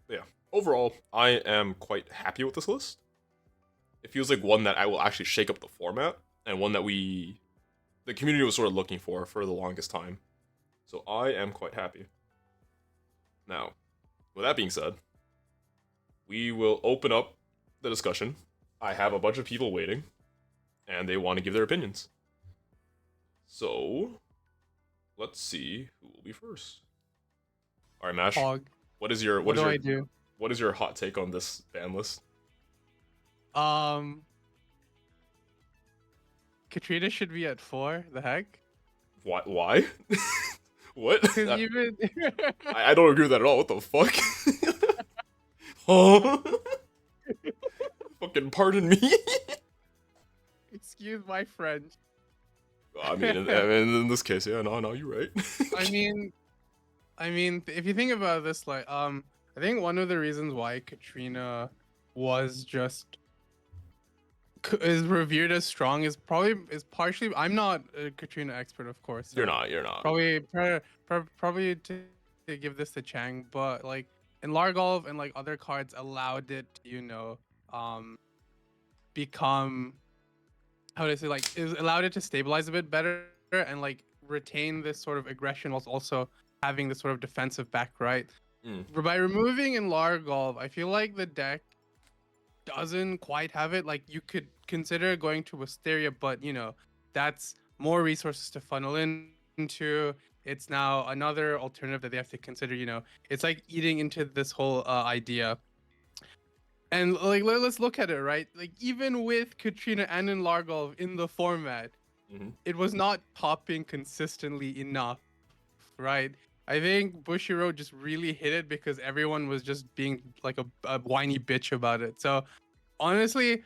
Yeah. Overall, I am quite happy with this list. It feels like one that I will actually shake up the format, and one that the community was sort of looking for the longest time. So I am quite happy. Now, with that being said, we will open up the discussion. I have a bunch of people waiting, and they want to give their opinions. So, let's see who will be first. All right, Mash. Hog. What is your What do I do? what is your hot take on this ban list? Katrina should be at 4. The heck? Why? Why? What? Because even I don't agree with that at all. What the fuck? Huh? Fucking pardon me. excuse my French. I mean, in this case, yeah, no, you're right. I mean, if you think about this, like, I think one of the reasons why Katrina was just is revered as strong is partially. I'm not a Katrina expert, of course. So You're not. probably to give this to Chang, but like in Largolf and like other cards allowed it to, become, how do I say, like, is allowed it to stabilize a bit better and like retain this sort of aggression whilst also having this sort of defensive back, right? By removing in Largolf, I feel like the deck doesn't quite have it. Like, you could consider going to Wisteria, but that's more resources to funnel into. It's now another alternative that they have to consider. It's like eating into this whole idea. And like, let's look at it, right? Like, even with Katrina and in Largolf in the format, it was not popping consistently enough, right? I think Bushiroad just really hit it because everyone was just being like a whiny bitch about it. So honestly,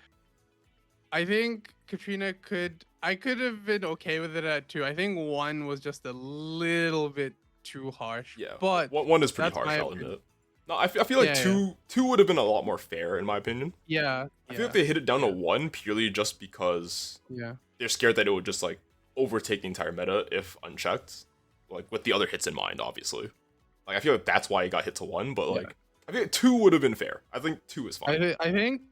I think I could have been okay with it at 2. I think 1 was just a little bit too harsh. Yeah, but one is pretty that's harsh, my I'll opinion. admit. No, I feel like Yeah, two would have been a lot more fair, in my opinion. yeah, I feel like they hit it down to 1 purely just because yeah. they're scared that it would just like overtake the entire meta if unchecked, like with the other hits in mind, obviously. Like I feel like that's why it got hit to 1, but like I think 2 would have been fair. I think 2 is fine. I think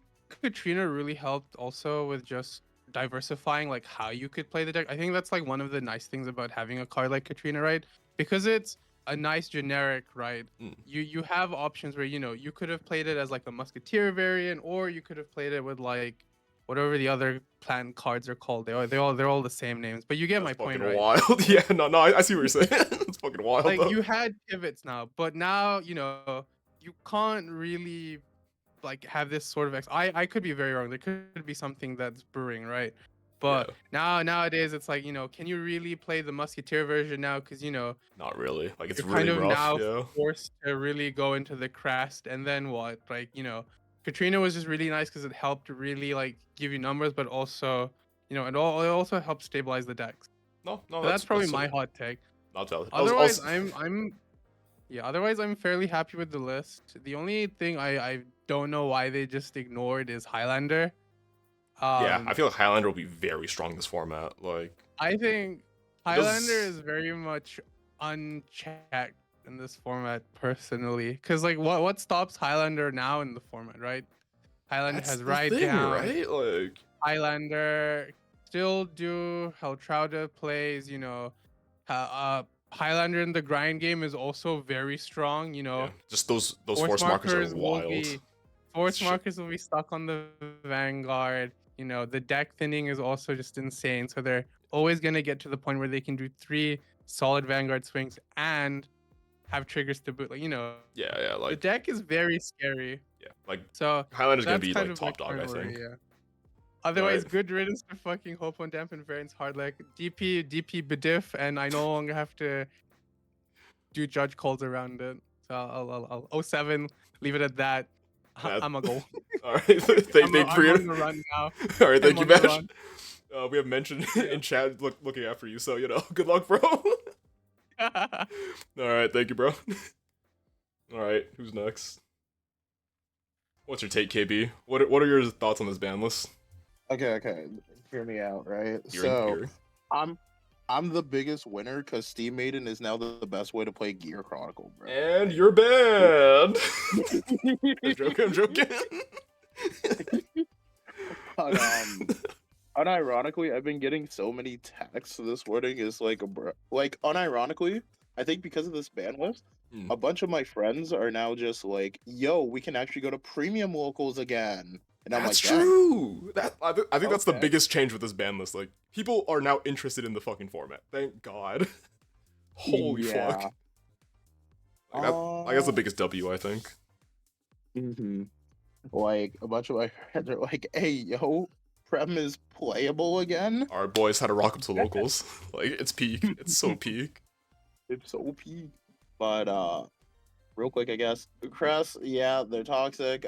Katrina really helped also with just diversifying like how you could play the deck. I think that's like one of the nice things about having a card like Katrina, right? Because it's a nice generic, right? You have options where you could have played it as like a musketeer variant, or you could have played it with like whatever the other clan cards are called. They're all the same names, but you get my point, right? Wild. Yeah, no, I see what you're saying. It's fucking wild. Like, though. you had pivots now, but now you can't really like have this sort of I could be very wrong. There could be something that's brewing, right? But nowadays it's like, can you really play the musketeer version now? Because Not really. Like it's you're really kind of rough. now Yeah. forced to really go into the crest, and then what? Like, Katrina was just really nice because it helped really like give you numbers, but also it also helped stabilize the decks. No, So that's probably my hot take. Not valid. Otherwise, I'm fairly happy with the list. The only thing I don't know why they just ignored is Highlander. Yeah, I feel like Highlander will be very strong this format. Like I think Highlander is very much unchecked in this format personally. Cause like what stops Highlander now in the format, right? Highlander has ride down, right? Like Highlander still do Heltrauda plays, Highlander in the grind game is also very strong, just those force markers are wild. Force markers will be stuck on the Vanguard. The deck thinning is also just insane. So they're always gonna get to the point where they can do 3 solid Vanguard swings and have triggers to boot. Like, Yeah, like the deck is very scary. Yeah, like So Highlander's gonna that's be kind like of top dog, I think. Yeah. Otherwise, Right. good riddance to fucking Hope on Dampened Variants hard. Like DP Bediff, and I no longer have to do judge calls around it. So I'll 07, leave it at that. I'm a goal. All right, thank you. I'm on the run now. All right, thank you, Mash. We have mentioned Yeah. in chat looking after you, so good luck, bro. All right, thank you, bro. All right, who's next? What's your take, KB? What are your thoughts on this ban list? Okay. Hear me out, right? Hearing. I'm I'm the biggest winner because Steam Maiden is now the best way to play Gear Chronicle, bro. And you're banned. I'm joking. I'm joking. But unironically, I've been getting so many texts this morning. Is like unironically, I think because of this ban list, a bunch of my friends are now just like, "Yo, we can actually go to premium locals again." And I'm That's like, "Dang." true. I think that's the Okay. biggest change with this ban list. Like, people are now interested in the fucking format. Thank God. Holy Yeah. fuck. Like, that's the biggest W, I think. Mm-hmm. Like a bunch of my friends are like, "Hey, yo, Prem is playable again." Our boys had to rock up to locals. Like, it's peak. It's so peak. It's so peak. But real quick, I guess Crest, yeah, they're toxic.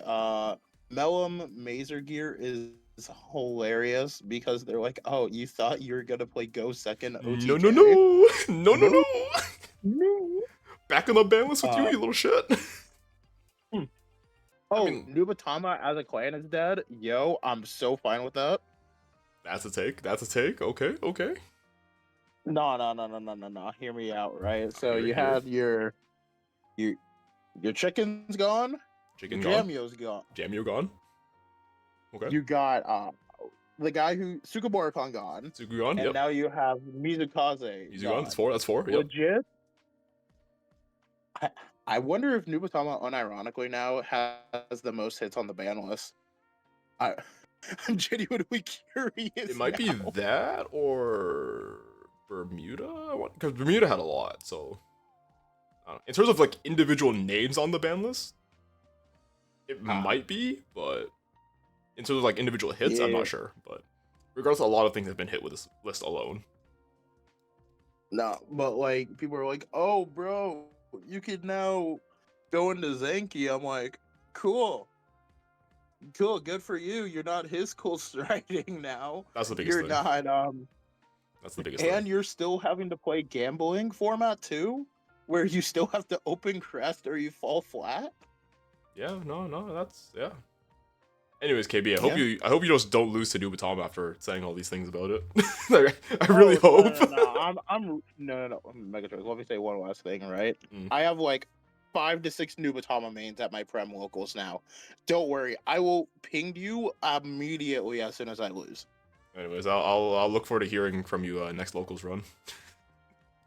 Mellum Mazer Gear is hilarious because they're like, "Oh, you thought you were gonna play Go Second OTK? No, no, no. No, no, no. No. Back on the ban list with you, you little shit. Oh, I mean, Nubatama as a clan is dead. Yo, I'm so fine with that. that's a take. That's a take. Okay, okay. No. Hear me out, right? So Here, you here. have your chicken's gone. Chicken gone. Jamio's gone. Jamio gone. Okay. You got the guy who Sukabora-kan gone. Suku gone. And Yep. now you have Mizukaze. Easy gone. That's four. That's four. Yep. Legit. I wonder if Nubatama unironically now has the most hits on the ban list. I'm genuinely curious. It might be now. that or Bermuda. Because Bermuda had a lot. So I don't know. In terms of like individual names on the ban list, it might be, but in terms of like individual hits, I'm Yeah. not sure. But regardless, a lot of things have been hit with this list alone. No, but like people are like, "Oh, bro, you could now go into Zenki." I'm like, "Cool, good for you. You're not his cool striding now. That's the biggest You're thing. not That's the biggest and thing. you're still having to play gambling format too, where you still have to open crest or you fall flat." Yeah, no, that's yeah. Anyways, KB, Yeah. I hope you just don't lose to Nubatama after saying all these things about it. Like, I really hope. No. Megatron, let me say one last thing, right? Mm. I have like 5 to 6 Nubatama mains at my Prem locals now. Don't worry, I will ping you immediately as soon as I lose. Anyways, I'll look forward to hearing from you next locals run.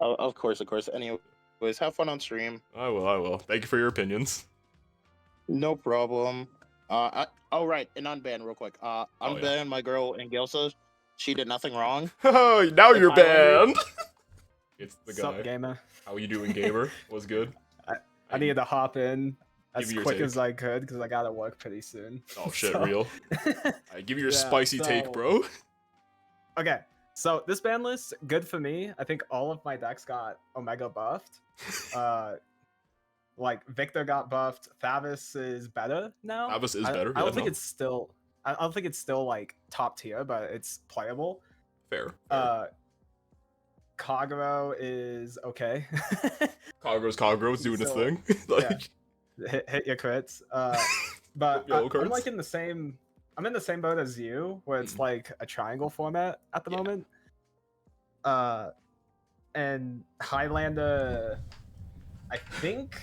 Of course. Anyways, have fun on stream. I will. Thank you for your opinions. No problem. Right, and unban real quick. Unban my girl Ingilsa. She did nothing wrong. Now you're Highlander. banned. It's the guy. Sup, gamer? How you doing, gamer? Was good. I needed to hop in as Give me your quick take. as I could because I gotta work pretty soon. Oh shit, So- real. Alright, give me your Yeah, spicy take, so- bro. Okay, so this ban list, good for me. I think all of my decks got Omega buffed. Like Victor got buffed. Thavis is better now. Thavis is better. I yeah, don't think no. it's still. I don't think it's still like top tier, but it's playable. Fair. Kagero is okay. Kaggro's doing his So, thing. Like, hit your crits. But Yo, I'm cards. like in the same. I'm in the same boat as you, where it's like a triangle format at the Yeah. moment. And Highlander, I think,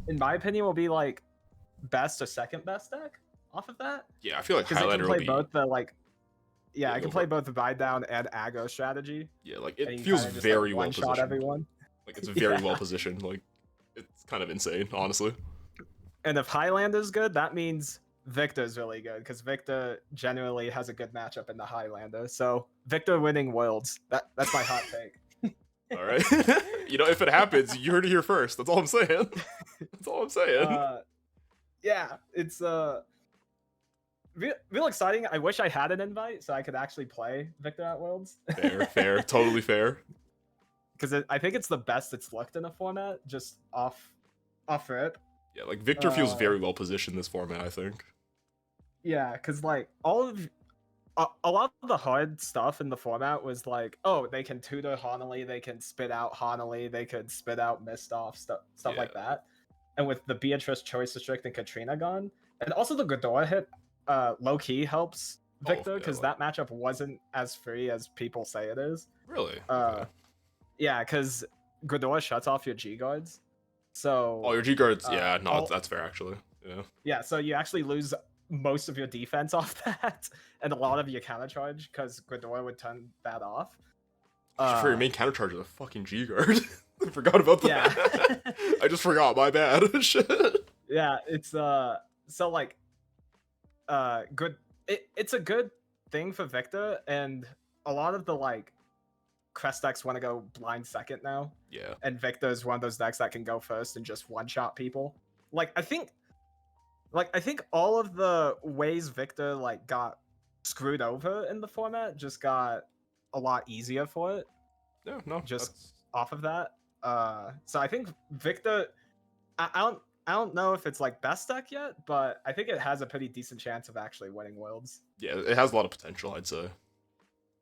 in my opinion, will be like best or second best deck off of that. yeah, I feel like Because I can Highlander will play be. both the like. Yeah, Yeah, I go can for play it. both the buy down and aggro strategy. Yeah, like and it you feels kinda just, very like, well one-shot positioned. everyone. Like it's very well Yeah. positioned. Like it's kind of insane, honestly. And if Highlander's good, that means Victor's really good because Victor generally has a good matchup in the Highlander. So Victor winning worlds. That's my hot take. All right. You know, if it happens, you heard it here first. That's all I'm saying. That's all I'm saying. Yeah, it's real exciting. I wish I had an invite so I could actually play Victor at worlds. Fair, totally fair. Because I think it's the best it's looked in a format, just off rip. Yeah, like Victor feels very well positioned in this format, I think. Yeah, because like a lot of the hard stuff in the format was like, oh, they can tutor Honolly, they can spit out Honolly, they could spit out Mistoff, stuff like that. And with the Beatrice Choice Restrict and Katrina gone, and also the Ghidorah hit, low key helps Victor because that matchup wasn't as free as people say it is. Really? Uh, Yeah, because Ghidorah shuts off your G guards. So. Oh, your G guards. Yeah, no, all- that's fair actually. Yeah. Yeah, so you actually lose most of your defense off that, and a lot of your counter charge because Ghidorah would turn that off. For your main counter charge is a fucking G guard. I forgot about that. Yeah. I just forgot. My bad. Shit. Yeah, it's so like good. It's a good thing for Victor, and a lot of the like Crest decks want to go blind second now. Yeah. And Victor's one of those decks that can go first and just one shot people. I think all of the ways Victor like got screwed over in the format just got a lot easier for it. Yeah, no, just off of that. So I think Victor, I don't know if it's like best deck yet, but I think it has a pretty decent chance of actually winning Worlds. Yeah, it has a lot of potential, I'd say.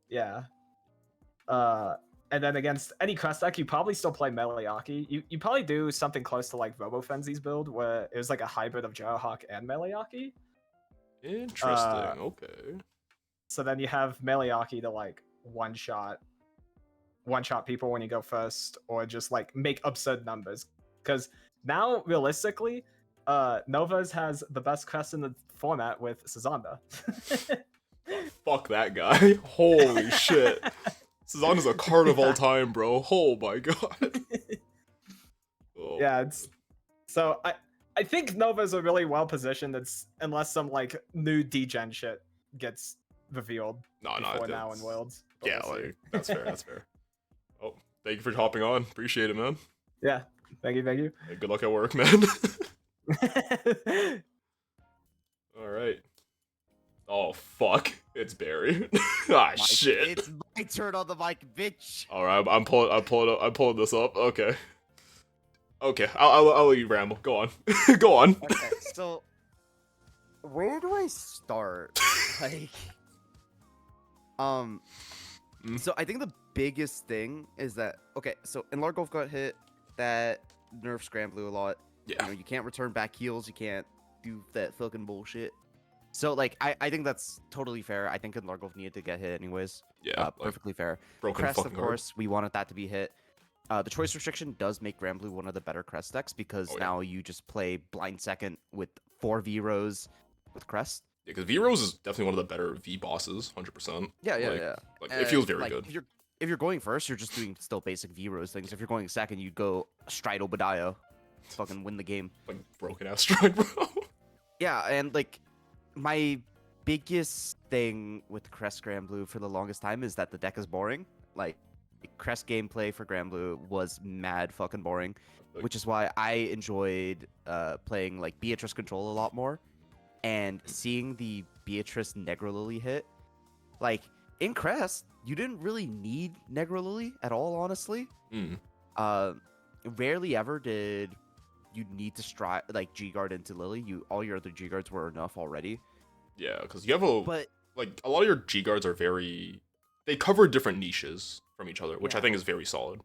Yeah. And then against any Crest deck, you probably still play Meleaki. You probably do something close to like Robo Frenzy's build, where it was like a hybrid of Jarahawk and Meleaki. Interesting. Okay. So then you have Meleaki to like one shot people when you go first, or just like make absurd numbers. Because now, realistically, Nova's has the best Crest in the format with Sazanda. Fuck that guy. Holy shit. Sazanda's a card of all time, bro. Oh my god. Oh. Yeah, it's so I think Nova's are really well positioned. It's unless some like new degen shit gets revealed before now in Worlds. Yeah, like that's fair. That's fair. Oh, thank you for hopping on. Appreciate it, man. Yeah, thank you. Hey, good luck at work, man. All right. Oh fuck! It's Barry. Ah shit! It's my turn on the mic, bitch. All right, I'm pulling this up. Okay. I'll let you ramble. Go on. Go on. Okay, so where do I start? Like, so I think the biggest thing is that so Enlarged Golf got hit. That nerfs Granblue a lot. Yeah. You can't return back heals. You can't do that fucking bullshit. So like I think that's totally fair. I think Enlarged Golf needed to get hit anyways. Yeah. Perfectly fair. Broken Crest, fucking of course, we wanted that to be hit. The choice restriction does make Granblue one of the better Crest decks because now you just play blind second with 4 V-Rows with Crest. Yeah, because V-Rose is definitely one of the better V bosses, 100%. Yeah. Like it feels very good. If you're going first, you're just doing still basic V-Rose things. If you're going second, you'd go Stride Obadiah. Fucking win the game. Like broken ass stride, bro. Yeah, and like my biggest thing with Crest Granblue for the longest time is that the deck is boring. Like Crest gameplay for Granblue was mad fucking boring, which is why I enjoyed playing like Beatrice Control a lot more, and seeing the Beatrice Negro Lily hit. Like in Crest, you didn't really need Negro Lily at all, honestly. Rarely ever did you need to stride like G-Guard into Lily. All your other G-Guards were enough already. Yeah, because you have a lot of your G-Guards are they cover different niches from each other, which I think is very solid.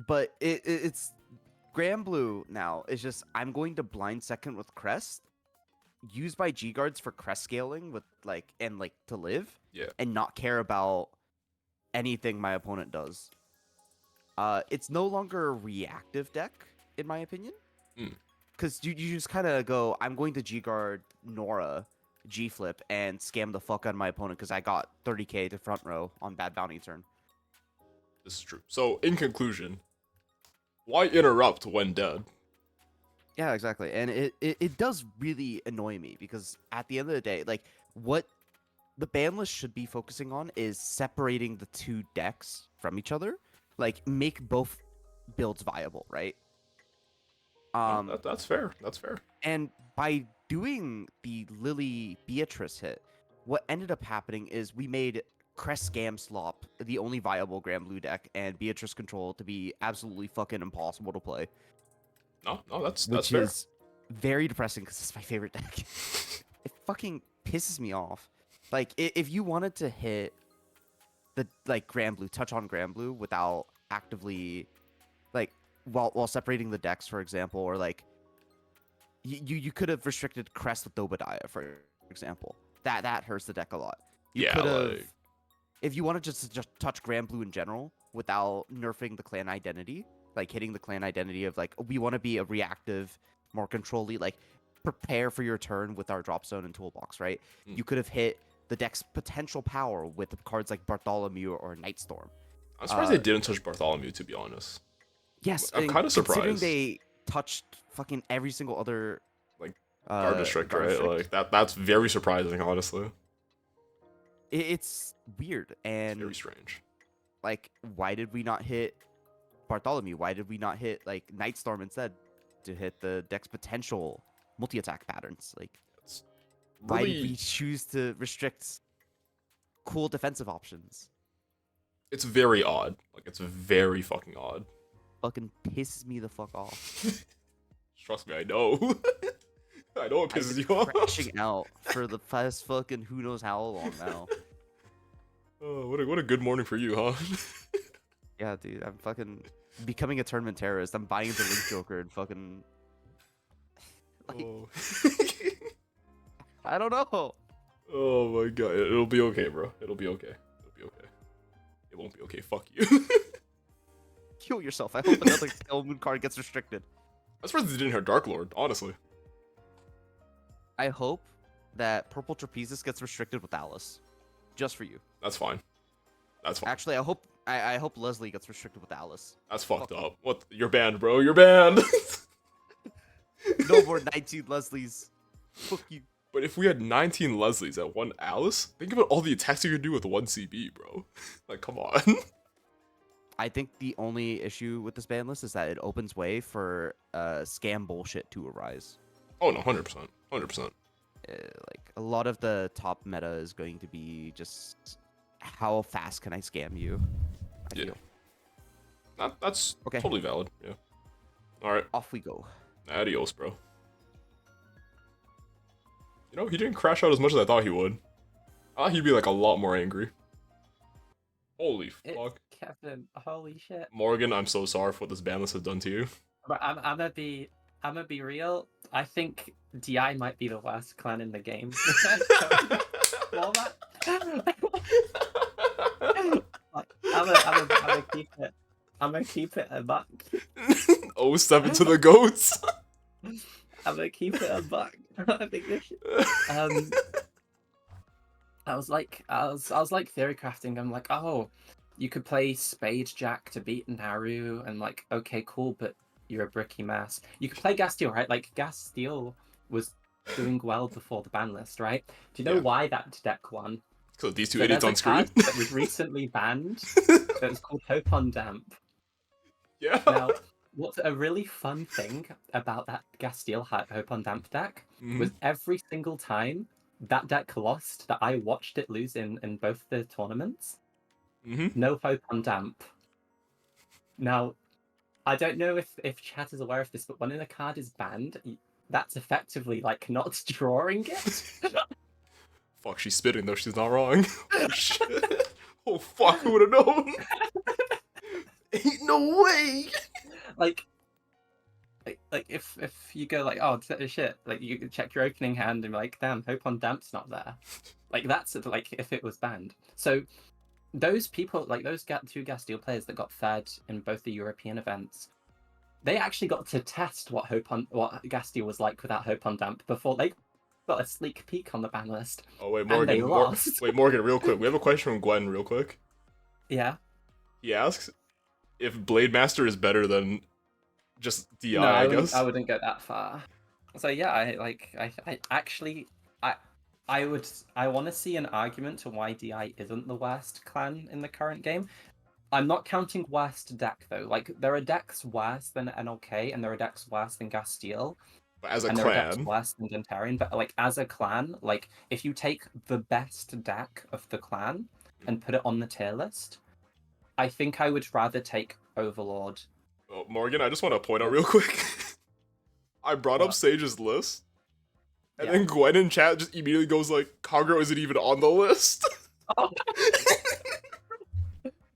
But it's Granblue now. It's just I'm going to blind second with Crest, use my G-Guards for Crest scaling with to live. Yeah. And not care about anything my opponent does. It's no longer a reactive deck, in my opinion. Because you just kind of go, I'm going to G-Guard Nora, G-Flip, and scam the fuck out of my opponent because I got 30k to front row on bad bounty turn. This is true. So, in conclusion, why interrupt when dead? Yeah, exactly. And it does really annoy me because at the end of the day, like, what the ban list should be focusing on is separating the two decks from each other. Like, make both builds viable, right? That's fair. That's fair. And by doing the Lily Beatrice hit, what ended up happening is we made Crest Scam Slop the only viable Granblue deck, and Beatrice Control to be absolutely fucking impossible to play. No, that's which fair. Is very depressing because it's my favorite deck. It fucking pisses me off. Like, if you wanted to hit the Granblue, touch on Granblue without actively, like, while separating the decks, for example, or like, you could have restricted Crest with Obadiah, for example. That hurts the deck a lot. You could have, if you wanted just touch Granblue in general, without nerfing the clan identity, like hitting the clan identity of like we want to be a reactive, more control-y, like prepare for your turn with our drop zone and toolbox, right? You could have hit the deck's potential power with cards like Bartholomew or Nightstorm. I'm surprised they didn't touch Bartholomew, to be honest. Yes, I'm kind of considering surprised. they touched fucking every single other Like Guard District, right? District. Like that's very surprising, honestly. It's weird and Very strange. like, why did we not hit Bartholomew? Why did we not hit like Nightstorm instead to hit the deck's potential multi-attack patterns? Like, It's why really, did we choose to restrict cool defensive options? it's very odd. Like it's very fucking odd. Fucking pisses me the fuck off. Trust me, I know. I know it pisses you off. Crashing out for the past fucking who knows how long now. Oh, what a good morning for you, huh? Yeah, dude, I'm fucking becoming a tournament terrorist. I'm buying the Link Joker and fucking. Like, Oh. I don't know. Oh my god, it'll be okay, bro. It'll be okay. It'll be okay. It won't be okay. Fuck you. Kill yourself. I hope another Sailor Moon card gets restricted. I'm surprised they didn't hurt Dark Lord, honestly. I hope that Purple Trapezist gets restricted with Alice, just for you. That's fine. That's fine. Actually, I hope Leslie gets restricted with Alice. That's fucked up. What? You're banned, bro. You're banned. No more 19 Leslies. Fuck you. But if we had 19 Leslies at one Alice, think about all the attacks you could do with one CB, bro. Like, come on. I think the only issue with this ban list is that it opens way for scam bullshit to arise. Oh no, 100%. 100%. Like, a lot of the top meta is going to be just how fast can I scam you? I Yeah. feel. That's Okay. totally valid. Yeah. Alright. Off we go. Adios, bro. You know, he didn't crash out as much as I thought he would. I thought he'd be like a lot more angry. Holy fuck. Kevin, holy shit. Morgan, I'm so sorry for what this ban list has done to you. But I'm gonna be real. I think DI might be the worst clan in the game. Format. I'm gonna keep it a buck. 07 to the goats. I'm gonna keep it a buck. I think this shit. I was like theory crafting. I'm like, oh, you could play Spade Jack to beat Naru, and like, okay, cool, but you're a bricky mass. You could play Gasteel, right? Like Gasteel was doing well before the ban list, right? Do you know why that deck won? So these two So idiots on there's a screen. card that was recently banned. That was called Hope on Damp. Yeah. Now, what's a really fun thing about that Gasteel Hope on Damp deck was every single time that deck lost, that I watched it lose in both the tournaments, no Hope on Damp. Now, I don't know if chat is aware of this, but when a card is banned, that's effectively like not drawing it. Fuck, she's spitting though. She's not wrong. Oh shit. Oh fuck, who would have known? Ain't no way. Like if you go like, oh shit, like you can check your opening hand and be like, damn, Hope on Damp's not there. Like that's like if it was banned. So those people, like those two Gasteel players that got third in both the European events, they actually got to test what Gasteel was like without Hope on Damp before they got a sneak peek on the ban list. Oh wait, And Morgan. they lost. Wait, Morgan, real quick. We have a question from Gwen, real quick. Yeah. He asks if Blade Master is better than just DI. No, I guess. I wouldn't go that far. So yeah, I actually I want to see an argument to why DI isn't the worst clan in the current game. I'm not counting worst deck though. Like there are decks worse than NLK, and there are decks worse than Gasteel. But as a and there are decks clan, worse than Dentarian. But like as a clan, like if you take the best deck of the clan and put it on the tier list, I think I would rather take Overlord. oh, Morgan, I just want to point out real quick. I brought up What? Sage's list, and Yeah. then Gwen in chat just immediately goes like, "Kagero isn't even on the list." Oh.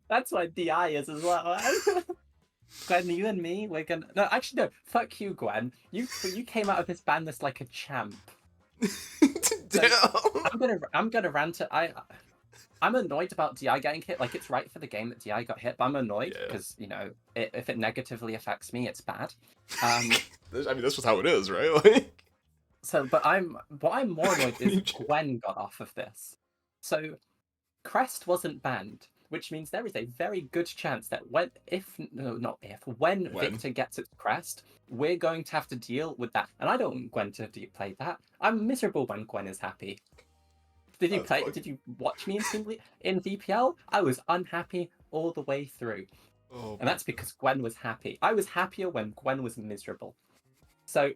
That's why DI is as well. Gwen, you and me, we're gonna. No, actually, no. Fuck you, Gwen. You came out of this ban list like a champ. Damn. I'm gonna rant. I'm annoyed about DI getting hit. Like, it's right for the game that DI got hit, but I'm annoyed Yeah. because, you know, if it negatively affects me, it's bad. I mean, that's just how it is, right? Like, But what I'm more annoyed is Gwen got off of this. So Crest wasn't banned, which means there is a very good chance that when Victor gets its Crest, we're going to have to deal with that. And I don't want Gwen to play that. I'm miserable when Gwen is happy. Did you play? Did you watch me in VPL? I was unhappy all the way through, and that's because Gwen was happy. I was happier when Gwen was miserable. So,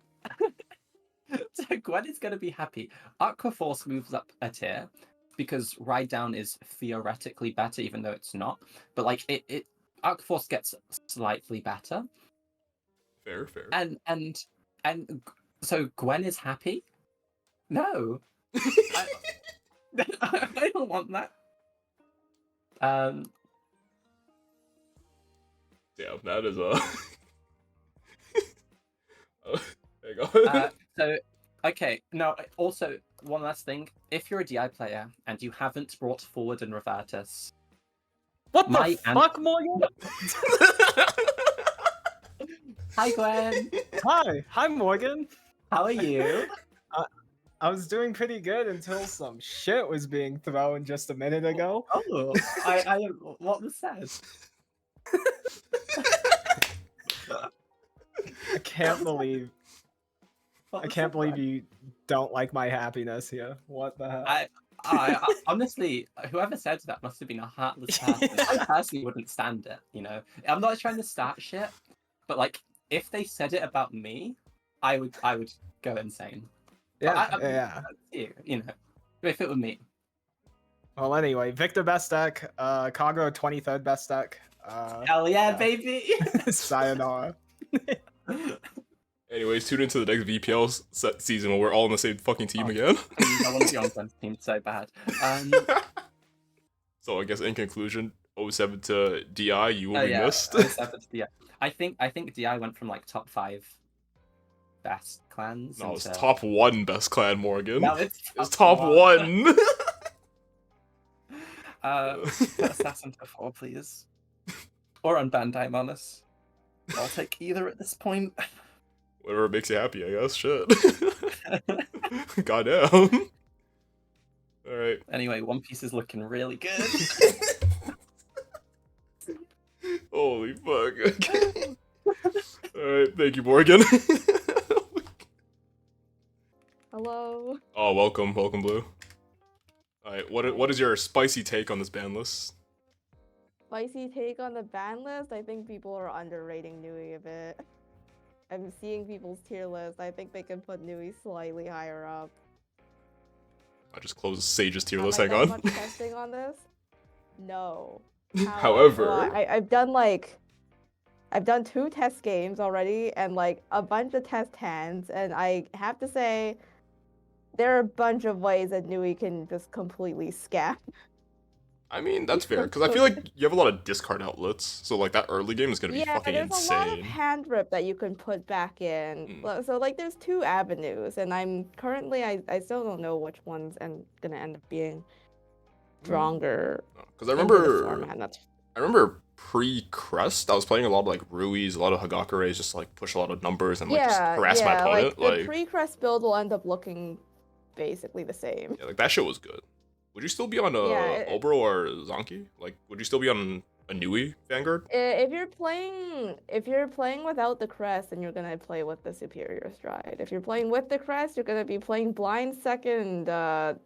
so Gwen is going to be happy. Aqua Force moves up a tier because Ride Down is theoretically better, even though it's not. But like Aqua Force gets slightly better. Fair. And so Gwen is happy. No. I don't want that. Damn, that is there you go. So, okay. No. Also, one last thing. If you're a DI player and you haven't brought forward and Revertus, what the fuck, Morgan? Hi, Gwen. Hi, Morgan. How are you? I was doing pretty good until some shit was being thrown just a minute ago. Oh, what was said? I can't believe you don't like my happiness here. What the hell? I honestly, whoever said that must have been a heartless person. I personally wouldn't stand it. You know, I'm not trying to start shit, but like, if they said it about me, I would go insane. Yeah. You know, if it were me. Well, anyway, Victor best deck, Kagro 23rd best deck. Hell yeah, baby! Sayonara. Anyways, tune into the next VPL season when we're all on the same fucking team again. I want to be on Gwen's team so bad. So I guess in conclusion, 07 to DI, you will be missed. 07 to DI. I think DI went from like top 5 best clans. No, it's top 1 best clan, Morgan. No, it's top 1. Put Assassin to 4, please. Or unban Daimonis. I'll take either at this point. Whatever makes you happy, I guess. Shit. Goddamn. Alright. Anyway, One Piece is looking really good. Holy fuck. Okay. Alright, thank you, Morgan. Hello. Oh, welcome, Blue. Alright, what is your spicy take on this ban list? Spicy take on the ban list? I think people are underrating Nui a bit. I'm seeing people's tier list. I think they can put Nui slightly higher up. I just closed Sage's tier list, Have I hang done on. much testing on this? No. However... Well, I've done 2 test games already and like a bunch of test hands, and I have to say there are a bunch of ways that Nui can just completely scam. I mean, that's fair, because I feel like you have a lot of discard outlets, so like that early game is going to be fucking there's insane. a lot of hand rip that you can put back in. So like there's 2 avenues, and I'm currently, I still don't know which one's gonna end up being stronger. Because I remember pre-Crest, I was playing a lot of like Rui's, a lot of Hagakure's, just like push a lot of numbers and like just harass my opponent. Like the pre-Crest build will end up looking basically the same. Yeah, like that shit was good. Would you still be on Obro or Zonky? Like, would you still be on a Nui Vanguard? If you're playing without the Crest, then you're gonna play with the Superior Stride. If you're playing with the Crest, you're gonna be playing Blind Second, Scam,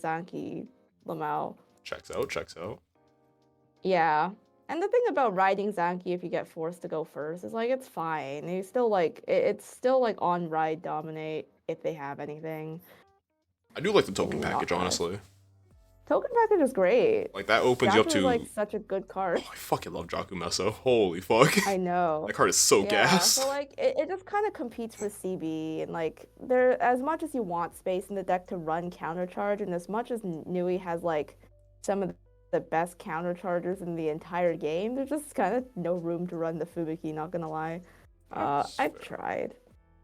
Zonky, Lamau. Checks out. Yeah. And the thing about riding Zanki if you get forced to go first is like it's fine. You still like it's still like on ride dominate if they have anything. I do like the token package, honestly. Token package is great. Like that opens you up to like such a good card. Oh, I fucking love Jaku Meso. Holy fuck. I know. That card is so gas. So like it just kind of competes for CB, and like there, as much as you want space in the deck to run counter charge, and as much as Nui has like some of the best counter chargers in the entire game, there's just kind of no room to run the Fubuki, not gonna lie. I've tried.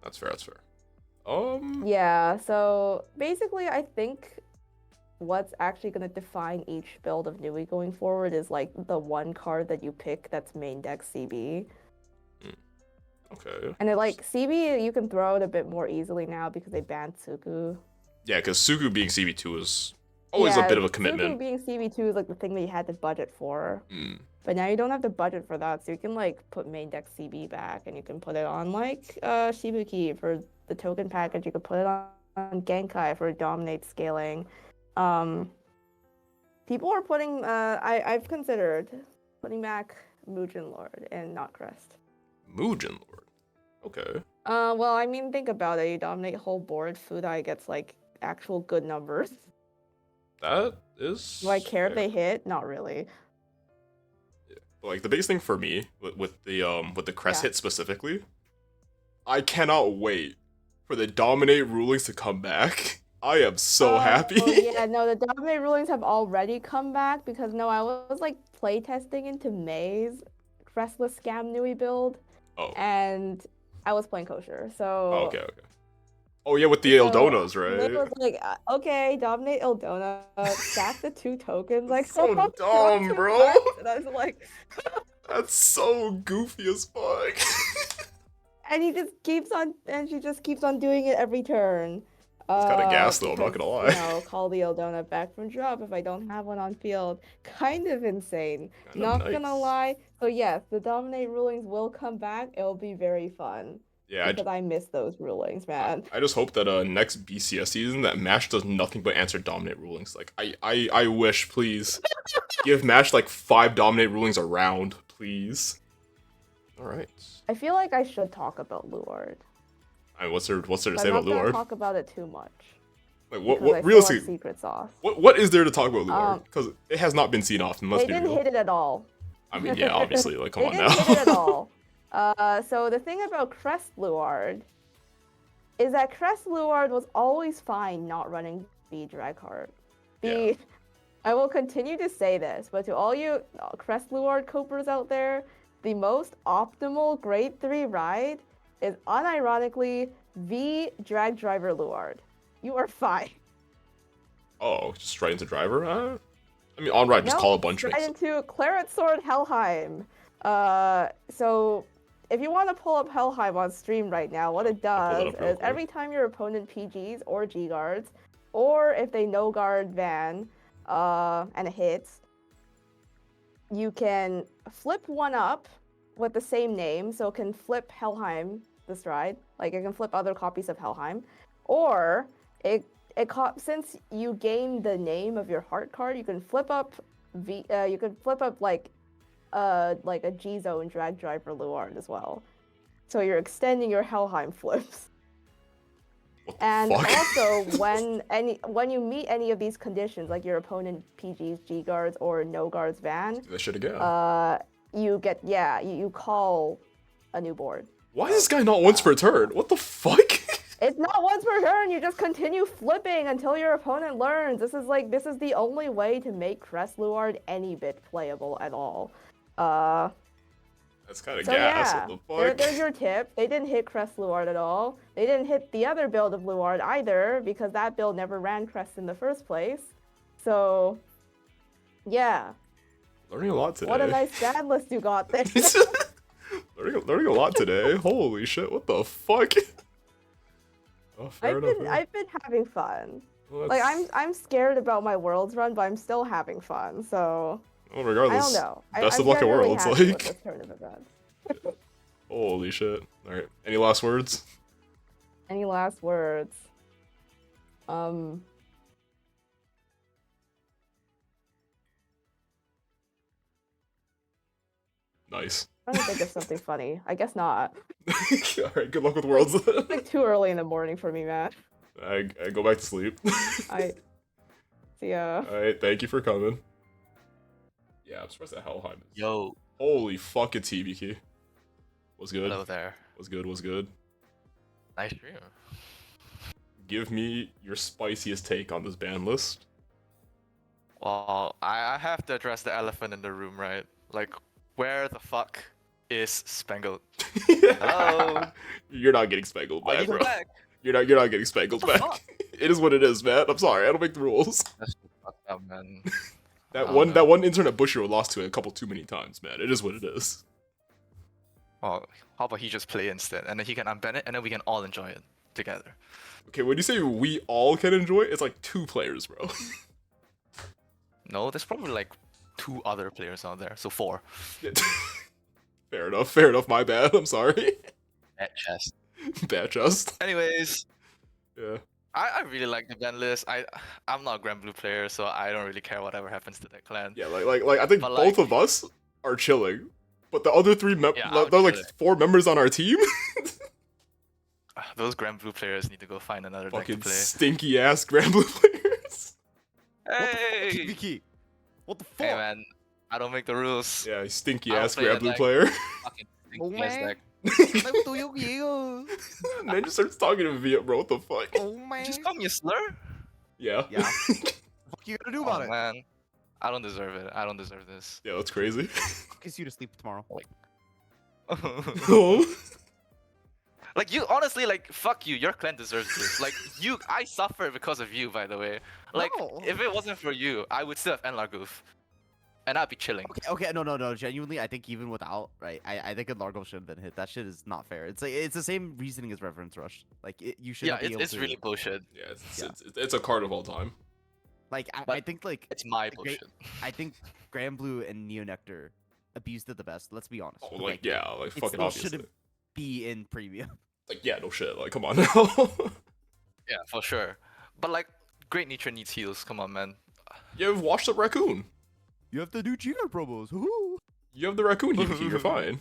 That's fair. Yeah, so basically I think what's actually going to define each build of Nui going forward is like the one card that you pick that's main deck CB. Okay. And it, like CB, you can throw it a bit more easily now because they banned Suku. Yeah, because Suku being CB2 is always a bit of a commitment. Suku being CB2 is like the thing that you had to budget for. Mm. But now you don't have to budget for that, so you can like put main deck CB back, and you can put it on like Shibuki for the token package. You could put it on Genkai for dominate scaling. People are putting. I've considered putting back Mugen Lord and not Crest. Mugen Lord. Okay. Well, I mean, think about it. You dominate whole board. Fudai gets like actual good numbers. That is. Do I care if they hit? Not really. Like the biggest thing for me with the Crest hit specifically, I cannot wait for the dominate rulings to come back. I am so happy. Yeah, no, the dominate rulings have already come back because no, I was like playtesting into May's Crestless Scam Nui build. Oh. And I was playing kosher, so. Oh, okay. Oh yeah, with the Eldonas, right? It was like, okay, dominate Eldona, stack the 2 tokens, like so dumb, bro. And I was like, that's so goofy as fuck. and she just keeps on doing it every turn. It's kind of gas though, I'm not gonna lie. You know, call the Eldona back from drop if I don't have one on field. Kind of insane. Not gonna lie. So yes, the dominate rulings will come back. It'll be very fun. Yeah, because I miss those rulings, man. I just hope that next BCS season that Mash does nothing but answer dominate rulings. Like I wish, please, give Mash like 5 dominate rulings a round, please. All right. I feel like I should talk about Luard. I mean, what's there to say about I'm not Luard? gonna talk about it too much. Like what realistically? Secret sauce. What is there to talk about Luard? Because it has not been seen often. They didn't hit it at all. I mean, yeah, obviously, like come on now. They didn't hit it at all. So the thing about Crest Luard is that Crest Luard was always fine not running B Dragheart. I will continue to say this, but to all you Crest Luard copers out there, the most optimal grade 3 ride is unironically V Drag Driver Luard. You are fine. Oh, just straight into driver? I mean, on ride, just call a bunch of straight into Claret Sword Helheim. So if you want to pull up Helheim on stream right now, what it does is every time your opponent PGs or G guards, or if they no guard Van and it hits, you can flip one up with the same name, so it can flip Helheim this ride. Like it can flip other copies of Helheim, or since you gain the name of your heart card, you can flip up like a G Zone Drag Driver Luard as well. So you're extending your Helheim flips. And also when you meet any of these conditions, like your opponent PGs, G guards, or no guards Van, that shit again. You call a new board. Why is this guy not once per turn? What the fuck? It's not once per turn. You just continue flipping until your opponent learns. This is the only way to make Crest Luard any bit playable at all. That's kind of gas. Yeah, what the fuck? There's your tip. They didn't hit Crest Luard at all. They didn't hit the other build of Luard either because that build never ran Crest in the first place. So, yeah. Learning a lot today. What a nice stat list you got there. learning a lot today. Holy shit! What the fuck? Oh, I've been having fun. Well, like I'm scared about my Worlds run, but I'm still having fun. So. Well, regardless, I don't know. Best of luck at Worlds, like. Holy shit! All right. Any last words? Any last words? Nice. I'm trying to think of something funny. I guess not. All right. Good luck with Worlds. It's like too early in the morning for me, man. I go back to sleep. See ya. All right. Thank you for coming. Yeah, I'm surprised that Helheim is. Yo. Holy fuck it, TBK. What's good? Hello there. What's good? Nice stream. Give me your spiciest take on this ban list. Well, I have to address the elephant in the room, right? Like, where the fuck is Spangled? Hello? You're not getting Spangled back, bro. Back? You're not getting Spangled back. It is what it is, man. I'm sorry, I don't make the rules. man. That Oh, one no. that one intern at Bushiroad lost to it a couple too many times, man. It is what it is. Oh, how about he just play instead, and then he can unban it, and then we can all enjoy it together. Okay, when you say we all can enjoy it, it's like 2 players, bro. No, there's probably like 2 other players out there, so 4. Fair enough, my bad, I'm sorry. At chest. Bad just. Anyways, Yeah. I really like the ban list. I'm not a Granblue player, so I don't really care whatever happens to that clan. Yeah, like I think But, both like- of us are chilling. But the other 3 Yeah, I'm there are like chilling. 4 members on our team. Those Granblue players need to go find another deck to Fucking play. stinky ass Granblue players. Hey! Kiki? What the fuck? Hey man, I don't make the rules. Yeah, stinky I don't ass play that Granblue deck. player. Fucking Oh, stinky ass man. deck. Man just starts talking to Viet, bro. What the fuck? Oh man. You just call me a slur? Yeah. Yeah. What you gonna do about Oh, it? man. I don't deserve it. I don't deserve this. Yeah, that's crazy. Kiss you to sleep tomorrow. Oh. Like you honestly, like fuck you. Your clan deserves this. Like I suffer because of you, by the way. Like No. if it wasn't for you, I would still have Enlar Goof, and I'd be chilling. Okay, no. Genuinely, I think even without, right, I think a Largo should have been hit. That shit is not fair. It's like it's the same reasoning as Reverence Rush. Like you should. Yeah, not be able it's to, really bullshit. Yeah, it's a card of all time. Like but I think like It's my the great- bullshit. I think Granblue and Neo Nectar abused it the best. Let's be honest. Oh, like yeah, like it fucking still obviously. shouldn't be in premium. Like yeah, no shit. Like come on now. Yeah, for sure. But like, Great Nature needs heals. Come on, man. You have Washed Up Raccoon. You have the new Gino promos. Woohoo! You have the Raccoon Hibiki, you're fine.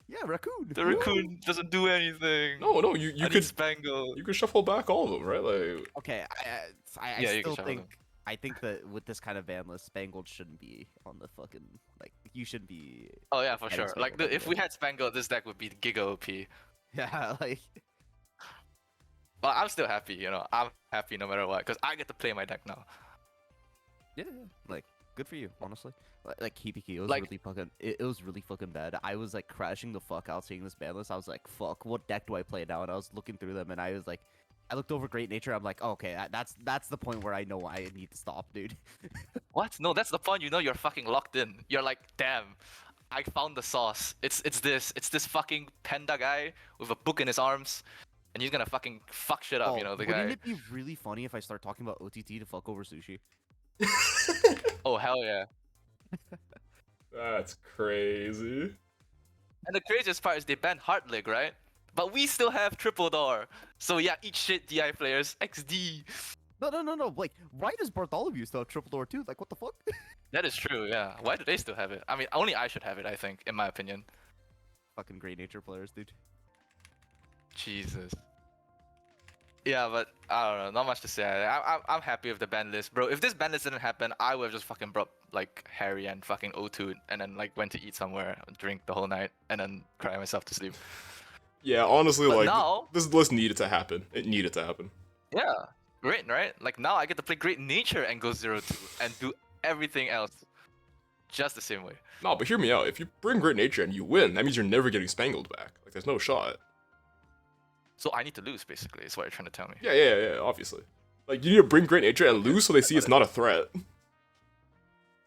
Yeah, Raccoon. The raccoon doesn't do anything. No, you I need could Spangled. you could shuffle back all of them, right? Like Okay, I Yeah, you still can shuffle think them. I think that with this kind of ban list, Spangled shouldn't be on the fucking like you shouldn't be. Oh yeah, for Getting sure. Like Spangled if we had Spangled, this deck would be Giga OP. Yeah, like But I'm still happy, you know. I'm happy no matter what, because I get to play my deck now. yeah, like good for you, honestly. Like Hibiki, it was Like- really fucking it was really fucking bad. I was like crashing the fuck out seeing this ban list. I was like, fuck, what deck do I play now? And I was looking through them, and I was like, I looked over Great Nature. I'm like, oh, okay, that's the point where I know I need to stop, dude. What? No, that's the point. You know you're fucking locked in. You're like, damn, I found the sauce. It's this fucking panda guy with a book in his arms, and he's gonna fucking fuck shit up. You know the wouldn't guy. it be really funny if I start talking about OTT to fuck over sushi? Oh hell yeah. that's crazy. And the craziest part is they banned Heartleg, right? But we still have Triple Door. So yeah, eat shit, DI players. XD. No. Like, why does Bartholomew still have triple door too? Like, what the fuck? That is true, yeah. Why do they still have it? I mean, only I should have it, I think, in my opinion. Fucking Great Nature players, dude. Jesus. Yeah, but I don't know. Not much to say. I'm happy with the ban list, bro. If this ban list didn't happen, I would have just fucking brought like Harry and fucking O2 and then like went to eat somewhere, drink the whole night, and then cry myself to sleep. Yeah, honestly, But like now- this list needed to happen. It needed to happen. Yeah, great, right? Like now I get to play Great Nature and go 0-2 and do everything else just the same way. No, but hear me out. If you bring Great Nature and you win, that means you're never getting Spangled back. Like there's no shot. So I need to lose, basically, is what you're trying to tell me. Yeah, obviously. Like you need to bring Great Nature and lose so they see it's not a threat.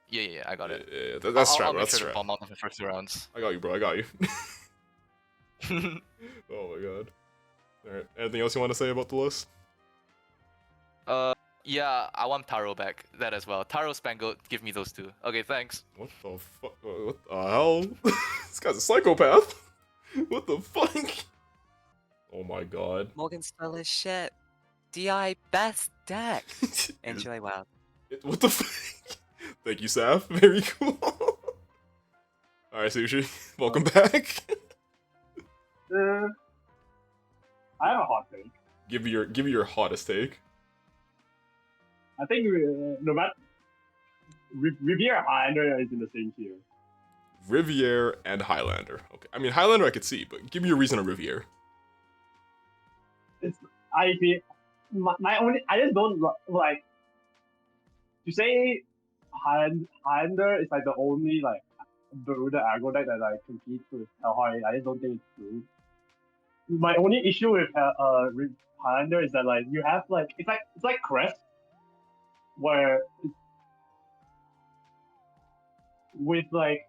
Yeah, I got it. Yeah, that's I'll strat, make that's sure to strat. bomb out in the first 2 rounds. I got you, bro. I got you. Oh my god. Alright, anything else you want to say about the list? Yeah, I want Taro back. That as well. Taro Spangled, give me those 2. Okay, thanks. What the fuck? What the hell? This guy's a psychopath. What the fuck? Oh my god. Morgan spell is shit. DI best deck. Enjoy Wild. What the fuck? Thank you, Saf. Very cool. Alright, Sushi. Welcome back. I have a hot take. Give me your hottest take. I think no matter Riviere and Highlander is in the same tier. Riviere and Highlander. Okay. I mean Highlander I could see, but give me a reason on Riviere. I feel my only I just don't like to say Highlander is like the only like the aggro deck that like competes with Hellhide. I just don't think it's true. My only issue with Highlander is that like you have like it's like Crest, where with like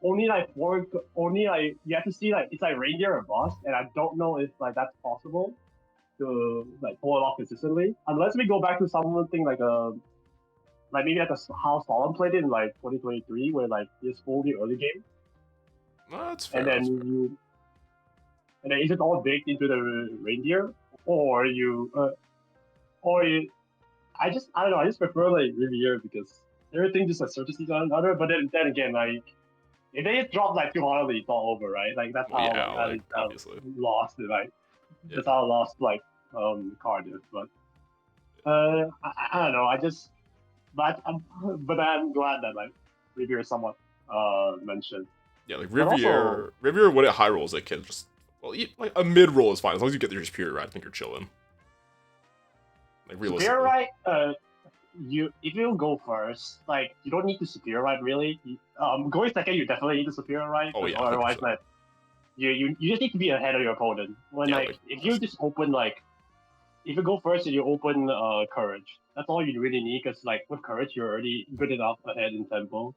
only like you have to see like it's like reindeer or boss, and I don't know if like that's possible to like pull it off consistently unless we go back to something like maybe like how Solon played it in like 2023, where like it's fully early game. No, that's fair. And then is it all baked into the reindeer, or I don't know. I just prefer like Riviere because everything just like surfaces on another. But then again, like if they just drop like 200, it's all over, right? Like that's how obviously lost it, right? Yeah. That's how I lost like Cardiff. But I don't know. But I'm glad that like Riviere is somewhat mentioned. Yeah, like Riviere when it high rolls, it can just like a mid roll is fine as long as you get your superior right. I think you're chilling. Like realistically. Superior right, if you go first, like you don't need to superior right really. Going second, you definitely need to superior right. Oh yeah. Otherwise, 100%. Like you just need to be ahead of your opponent. When if you just open like, if you go first and you open courage, that's all you really need. Because like with courage, you're already good enough ahead in tempo.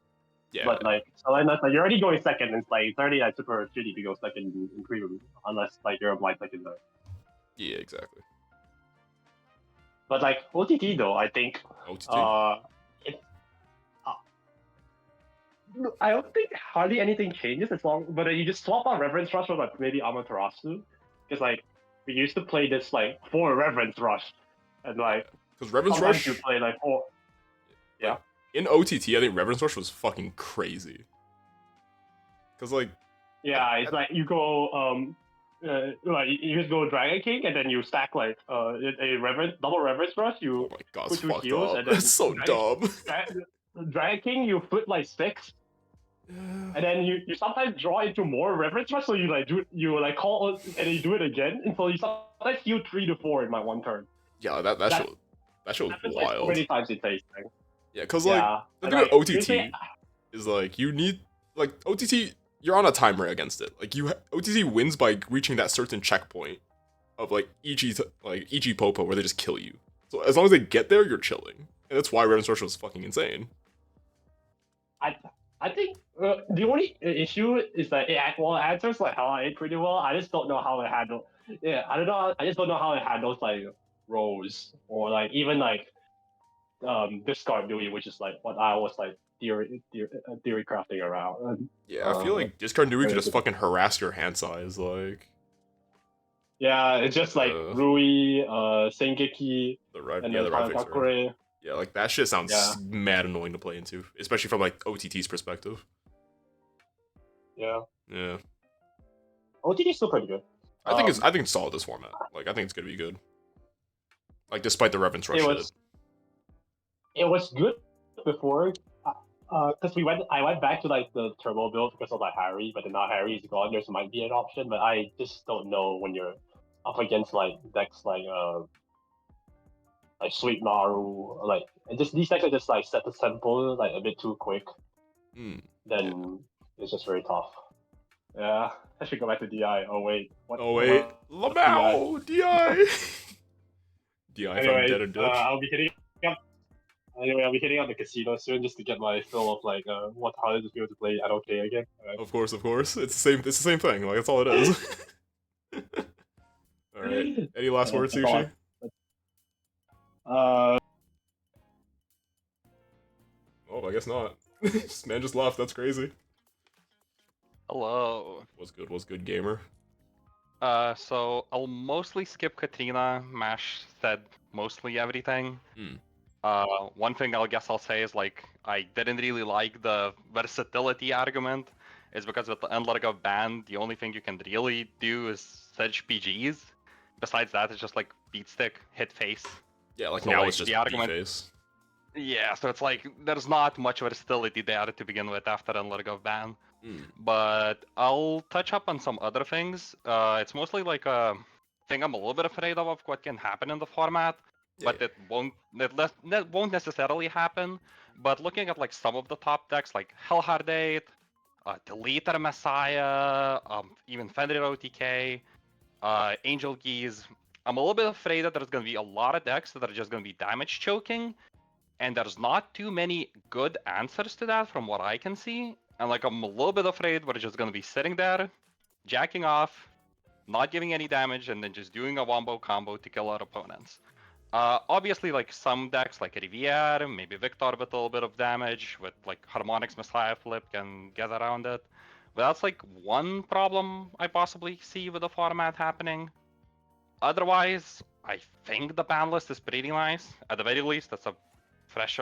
Yeah. But like you're already going second, and it's like it's already like super shitty to go second in premium unless like you're a blind second there. Yeah, exactly. But like OTT though, I think I don't think hardly anything changes as long. But you just swap out Reverence Rush with like maybe Amaterasu, because like we used to play this like for Reverence Rush, and like because Reverence Rush you play like 4. Yeah. In OTT, I think Reverence Rush was fucking crazy. Cause like yeah, it's like you go like you just go Dragon King and then you stack like a double Reverence Rush. You oh my god, put 2 fucked heals up. and then That's so dumb. Dragon King, you flip like 6. And then you sometimes draw into more Reverence Rush, so you like call and then you do it again, and so you sometimes heal 3 to 4 in my one turn. Yeah, that shit was wild. Like so many times it takes. Yeah, cause like the thing with OTT is like you need like OTT. You're on a timer against it. Like OTT wins by reaching that certain checkpoint of like EG Popo where they just kill you. So as long as they get there, you're chilling, and that's why Reverence Rush was fucking insane. I think the only issue is that it answers like how I ate pretty well. I just don't know how it handles. Yeah, I don't know. I just don't know how it handles like rolls or like even like discard Nui, which is like what I was like theory crafting around. Yeah, I feel like discard Nui could just fucking harass your hand size, like. Yeah, it's just like Rui, Sengeki, and the right Kakure. Yeah, like that shit sounds mad annoying to play into, especially from like OTT's perspective. Yeah. Yeah. OTT is still pretty good. I think it's solid this format. Like I think it's gonna be good. Like despite the Reverence Rush shit. It was good before, because I went back to like the turbo build because of like Harry, but then now Harry is gone. There might be an option, but I just don't know when you're up against like decks like Sweet Maru, like and just these decks are just like set the tempo like a bit too quick. Then it's just very tough. Yeah, I should go back to DI. Oh wait, Lamau DI. DI, if I'm dead or dead. I'll be hitting up. Anyway, I'll be hitting up the casino soon just to get my fill of like how does it feel to play at OK again. Right. Of course. It's the same thing. Like that's all it is. All right. Any last words, Sushi? Oh, I guess not. This man just left. That's crazy. Hello. What's good, gamer? So I'll mostly skip Katrina. Mash said mostly everything. One thing I'll say is like I didn't really like the versatility argument. Is because with the unlet ban, the only thing you can really do is sedge PGs. Besides that, it's just like beat stick, hit face. Yeah, like so, now like, it's just the argument. face. Yeah, so it's like there's not much versatility there to begin with after unlet ban. But I'll touch up on some other things. It's mostly like a thing I'm a little bit afraid of what can happen in the format, but it won't necessarily happen. But looking at like some of the top decks like Hellhardate, Deleter Messiah, even Fenrir OTK, Angel Geese, I'm a little bit afraid that there's going to be a lot of decks that are just going to be damage choking, and there's not too many good answers to that from what I can see. And like I'm a little bit afraid we're just gonna be sitting there, jacking off, not giving any damage, and then just doing a wombo combo to kill our opponents. Obviously, like some decks like Riviere, maybe Victor with a little bit of damage, with like Harmonix Messiah Flip can get around it. But that's like one problem I possibly see with the format happening. Otherwise, I think the ban list is pretty nice. At the very least, that's a breath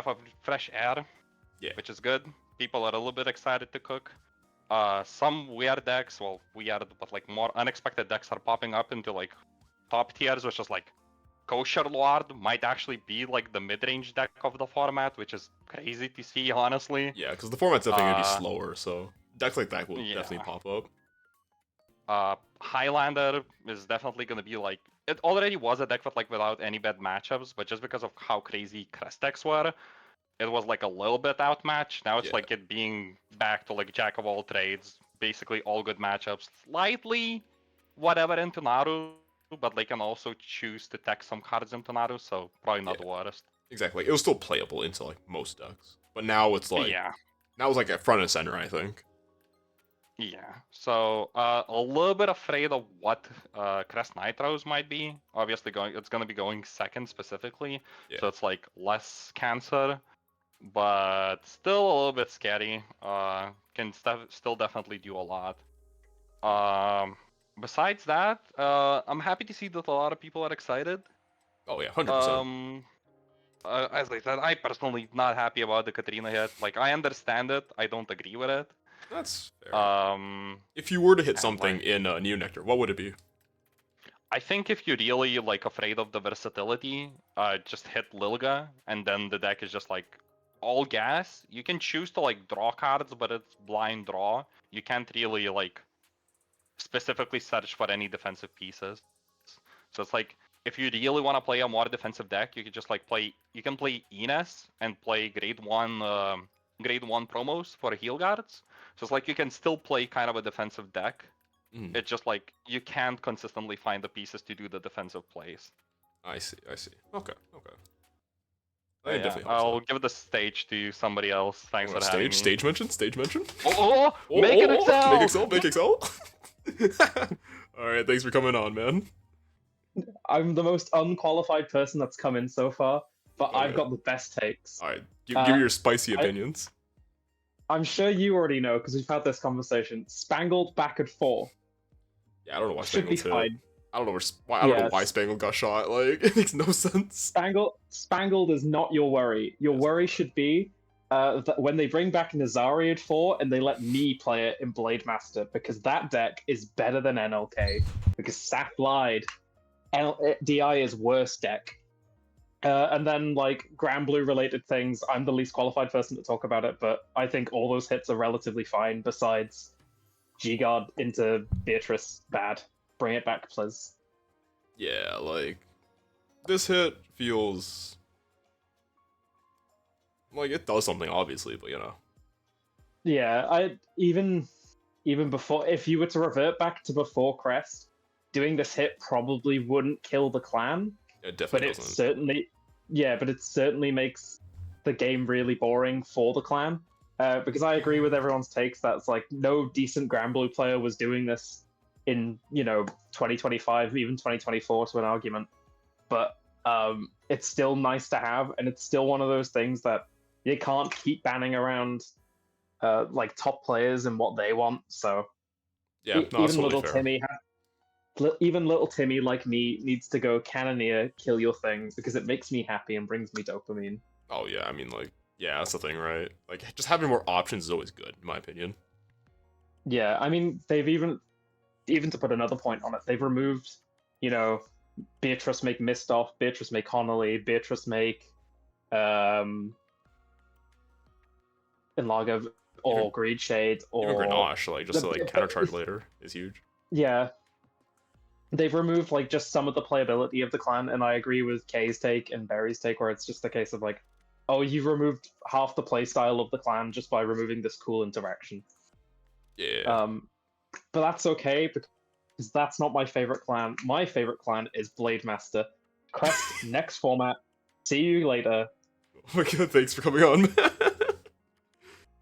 of fresh air, which is good. People are a little bit excited to cook. Some weird decks, well, weird, but like more unexpected decks are popping up into like top tiers, which is like Kosher Luard might actually be like the mid-range deck of the format, which is crazy to see, honestly. Yeah, because the format's definitely gonna be slower, so decks like that will definitely pop up. Highlander is definitely gonna be like, it already was a deck with like without any bad matchups, but just because of how crazy Crest decks were, it was like a little bit outmatched. Now it's like it being back to like jack of all trades, basically all good matchups, slightly whatever into Naru, but they can also choose to tech some cards into Naru, so probably not the worst. Exactly. It was still playable into like most decks, but now it's like now it's like at front and center, I think. Yeah. So a little bit afraid of what Crest Nitros might be. Obviously, it's going to be going second specifically, so it's like less cancer, but still a little bit scary. Can still definitely do a lot. Besides that, I'm happy to see that a lot of people are excited. Oh yeah, 100%. As I said, I personally not happy about the Katrina hit. Like, I understand it, I don't agree with it. That's fair. If you were to hit something in Neonectar, what would it be? I think if you're really like afraid of the versatility, just hit Lilga, and then the deck is just like all gas. You can choose to like draw cards, but it's blind draw. You can't really like specifically search for any defensive pieces. So it's like, if you really want to play a more defensive deck, you can just like play. You can play Enes and play grade 1 promos for heal guards. So it's like you can still play kind of a defensive deck. It's just like you can't consistently find the pieces to do the defensive plays. I see. Okay. I'll give the stage to somebody else. Thanks for having me. Stage mention. Make it excel. Make excel. All right, thanks for coming on, man. I'm the most unqualified person that's come in so far, but I've got the best takes. All right, give me your spicy opinions. I'm sure you already know because we've had this conversation. Spangled back at 4. Yeah, I don't know why Should be Spangled hit. fine. I don't know why Spangled got shot. Like, it makes no sense. Spangled is not your worry. Your worry should be that when they bring back Nazari at 4 and they let me play it in Blade Master, because that deck is better than NLK. Because Saf lied. DI is worse deck. And then, like, Granblue related things, I'm the least qualified person to talk about it, but I think all those hits are relatively fine, besides G-Guard into Beatrice, bad. Bring it back, please. Yeah, like, this hit feels like it does something, obviously, but you know. Yeah, even before, if you were to revert back to before Crest, doing this hit probably wouldn't kill the clan. It definitely doesn't. But it certainly makes the game really boring for the clan. Because I agree with everyone's takes that it's like no decent Granblue player was doing this in 2025, even 2024 to an argument. But it's still nice to have, and it's still one of those things that you can't keep banning around like top players and what they want. So yeah, even little Timmy like me needs to go Cannoneer, kill your thing, because it makes me happy and brings me dopamine. Oh yeah, I mean, like, yeah, that's the thing, right? Like, just having more options is always good, in my opinion. Yeah, I mean, they've even to put another point on it, they've removed, Beatrice make Mistoff, Beatrice make Connolly, Beatrice make Enlaga or Greed Shade, or even Grenache, like, just to like countercharge later is huge. Yeah. They've removed like just some of the playability of the clan, and I agree with Kay's take and Barry's take, where it's just a case of like, oh, you've removed half the playstyle of the clan just by removing this cool interaction. Yeah. But that's okay, because that's not my favorite clan. My favorite clan is Blade Master. Crest, next format, See you later. Oh my god, thanks for coming on.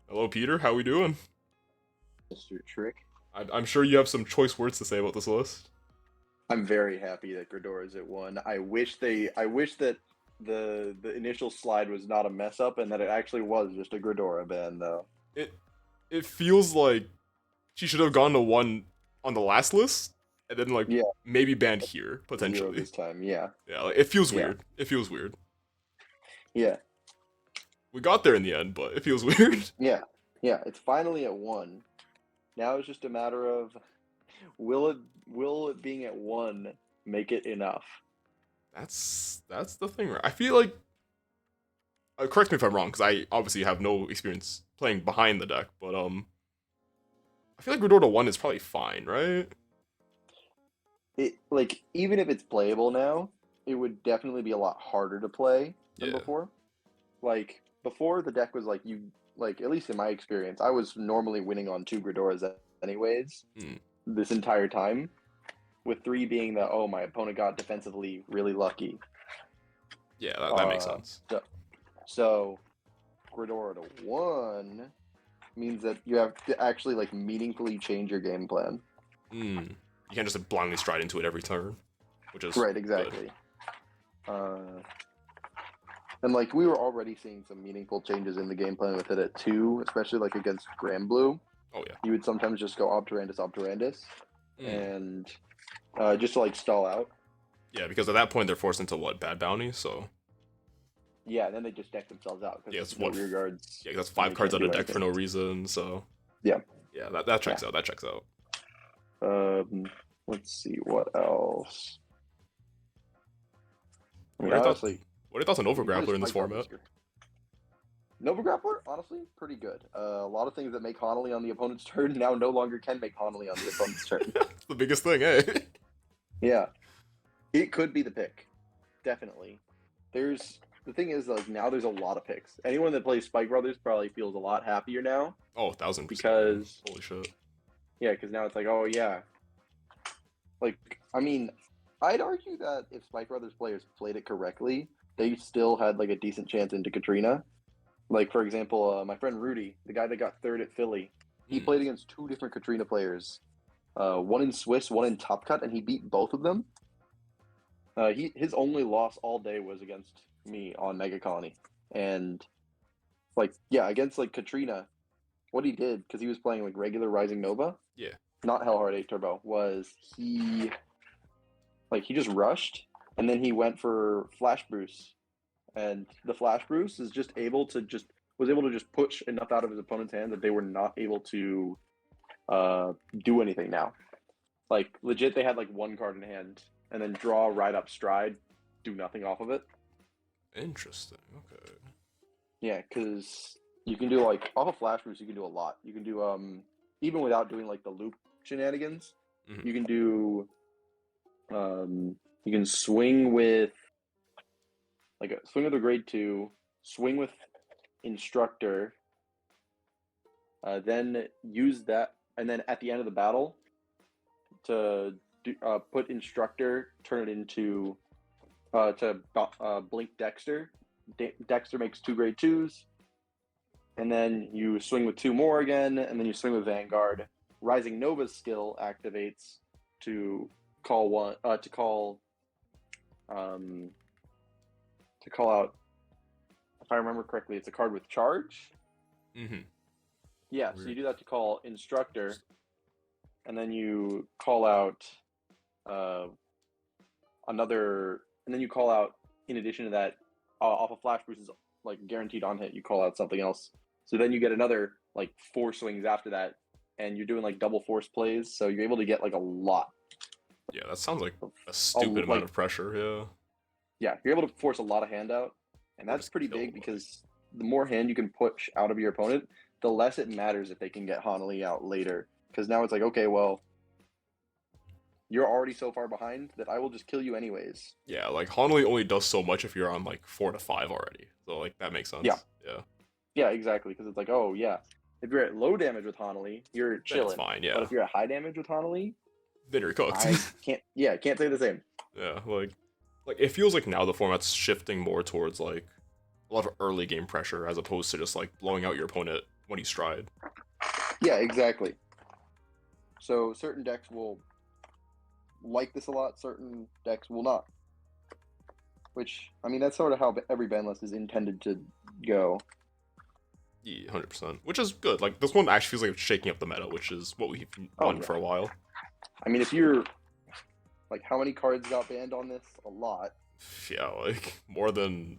Hello, Peter. How we doing? Mr. Trick. I'm sure you have some choice words to say about this list. I'm very happy that Gridor is at 1. I wish that the initial slide was not a mess up and that it actually was just a Gridora ban though. It feels like she should have gone to 1 on the last list and then like maybe banned here potentially this time. Yeah. Yeah, like, it feels weird. It feels weird. Yeah. We got there in the end, but it feels weird. Yeah. Yeah, it's finally at 1. Now it's just a matter of will it being at 1 make it enough? That's the thing, right? I feel like correct me if I'm wrong, because I obviously have no experience playing behind the deck, but I feel like Gridor to 1 is probably fine, right? It like even if it's playable now, it would definitely be a lot harder to play than before. Like before, the deck was like at least in my experience, I was normally winning on 2 Gridoras anyways this entire time, with 3 being that my opponent got defensively really lucky. Yeah, that makes sense. So Gridora to 1 means that you have to actually like meaningfully change your game plan. You can't just like, blindly stride into it every turn, which is right, exactly. And like we were already seeing some meaningful changes in the game plan with it at 2, especially like against Granblue. Oh yeah. You would sometimes just go Obturandus, and just to like stall out. Yeah, because at that point they're forced into what, bad bounty, so. Yeah, and then they just deck themselves out. Yeah, it's what rear guards. Yeah, that's 5 cards out of deck for no reason. So. Yeah. Yeah, that checks out. That checks out. Let's see what else. I mean, what are honestly, your thoughts on Nova Grappler in this format? Nova Grappler, honestly, pretty good. A lot of things that make Honolly on the opponent's turn now no longer can make Honolly on the opponent's turn. That's the biggest thing, eh? Yeah. It could be the pick. Definitely. The thing is, like, now there's a lot of picks. Anyone that plays Spike Brothers probably feels a lot happier now. Oh, 1000%. Because holy shit. Yeah, because now it's like, oh yeah. Like, I mean, I'd argue that if Spike Brothers players played it correctly, they still had like a decent chance into Katrina. Like, for example, my friend Rudy, the guy that got 3rd at Philly, he played against 2 different Katrina players. One in Swiss, one in Top Cut, and he beat both of them. His only loss all day was against me on Mega Colony. And, like, yeah, against, like, Katrina, what he did, because he was playing, like, regular Rising Nova, not Hellheart 8 Turbo, was he just rushed, and then he went for Flash Bruce. And the Flash Bruce is just able to push enough out of his opponent's hand that they were not able to do anything now. Like, legit, they had, like, 1 card in hand, and then draw, ride up, stride, do nothing off of it. Interesting, okay. Yeah, because you can do, like, off of Flash Bruce, you can do a lot. You can do, even without doing, like, the loop shenanigans, you can do, you can swing with, like, swing with a grade 2, swing with Instructor, then use that, and then at the end of the battle, to put Instructor, turn it into, blink Dexter. Dexter makes 2 grade 2s, and then you swing with 2 more again, and then you swing with Vanguard. Rising Nova's skill activates to call out, if I remember correctly, it's a card with charge. Yeah, so you do that to call Instructor, and then you call out and then you call out, in addition to that, off of Flash Bruce's like guaranteed on hit, you call out something else. So then you get another like 4 swings after that, and you're doing like double force plays, so you're able to get like a lot. Yeah, that sounds like a stupid amount of pressure, yeah. Yeah, you're able to force a lot of hand out, and that's pretty big because the more hand you can push out of your opponent, the less it matters if they can get Honolly out later. Because now it's like, okay, well, you're already so far behind that I will just kill you anyways. Yeah, like Honolly only does so much if you're on like 4 to 5 already. So like that makes sense. Yeah. Yeah. Yeah, exactly. Because it's like, oh yeah, if you're at low damage with Honolly, you're chilling. That's fine, yeah. But if you're at high damage with Honolly, then you're cooked. I can't say the same. Yeah, like like it feels like now the format's shifting more towards like a lot of early game pressure as opposed to just like blowing out your opponent when you stride. Yeah, exactly. So certain decks will like this a lot, certain decks will not. Which, I mean, that's sort of how every ban list is intended to go. Yeah, 100%. Which is good. Like, this one actually feels like it's shaking up the meta, which is what we've wanted for a while. I mean, if you're... Like, how many cards got banned on this? A lot. Yeah, like, more than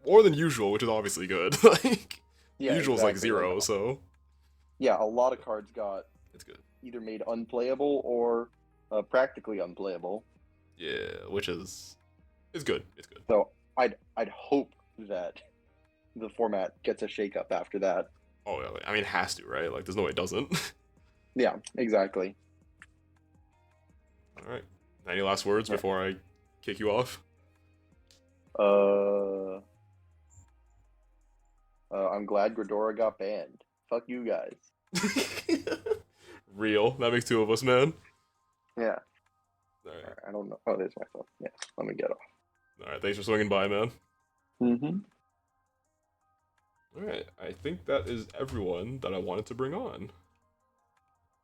usual, which is obviously good. Like, Yeah, usual's like exactly. 0, so... Yeah, a lot of cards got it's good. Either made unplayable or practically unplayable. Yeah, which is... It's good. It's good. So I'd hope that the format gets a shakeup after that. Oh yeah, I mean, it has to, right? Like, there's no way it doesn't. Yeah, exactly. All right. Any last words before I kick you off? I'm glad Gridora got banned. Fuck you guys. Real. That makes 2 of us, man. Yeah. All right. I don't know. Oh, there's my phone. Yeah, let me get off. All right. Thanks for swinging by, man. Mm-hmm. All right. I think that is everyone that I wanted to bring on.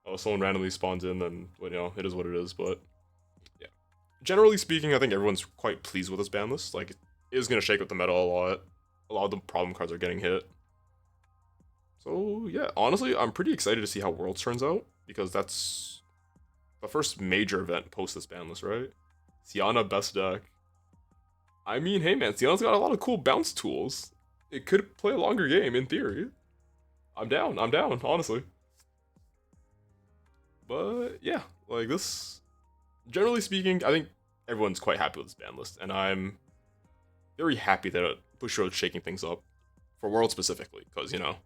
Oh, someone randomly spawns in, then, well, you know, it is what it is, but yeah. Generally speaking, I think everyone's quite pleased with this ban list. Like, it is going to shake up the meta a lot. A lot of the problem cards are getting hit. So, yeah, honestly, I'm pretty excited to see how Worlds turns out, because that's the first major event post this ban list, right? Siana best deck. I mean, hey man, Siana's got a lot of cool bounce tools. It could play a longer game, in theory. I'm down, honestly. But, yeah, like this... Generally speaking, I think everyone's quite happy with this ban list, and I'm very happy that Bushiroad's shaking things up, for Worlds specifically, because, you know,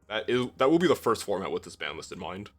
that will be the first format with this ban list in mind.